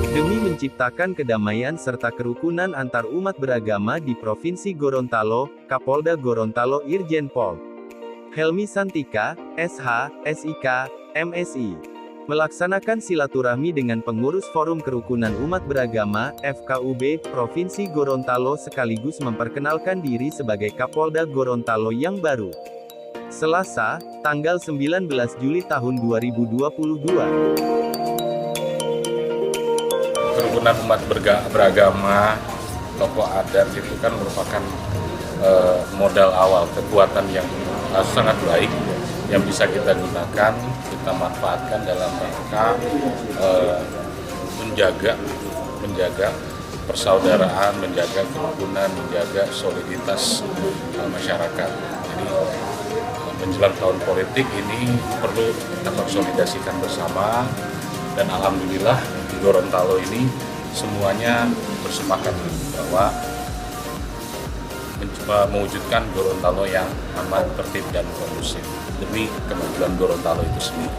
demi menciptakan kedamaian serta kerukunan antar umat beragama di Provinsi Gorontalo. Kapolda Gorontalo Irjen Pol Helmi Santika, SH, SIK, MSI, melaksanakan silaturahmi dengan pengurus Forum Kerukunan Umat Beragama, FKUB, Provinsi Gorontalo sekaligus memperkenalkan diri sebagai Kapolda Gorontalo yang baru. Selasa, tanggal 19 Juli tahun 2022. Kerukunan umat beragama, tokoh adat itu kan merupakan modal awal, kekuatan yang sangat baik yang bisa kita gunakan, kita manfaatkan dalam rangka menjaga persaudaraan, menjaga kerukunan, menjaga soliditas masyarakat. Jadi menjelang tahun politik ini perlu kita konsolidasikan bersama, dan alhamdulillah di Gorontalo ini semuanya bersepakat bahwa mewujudkan Gorontalo yang aman, tertib, dan kondusif demi kemajuan Gorontalo itu sendiri.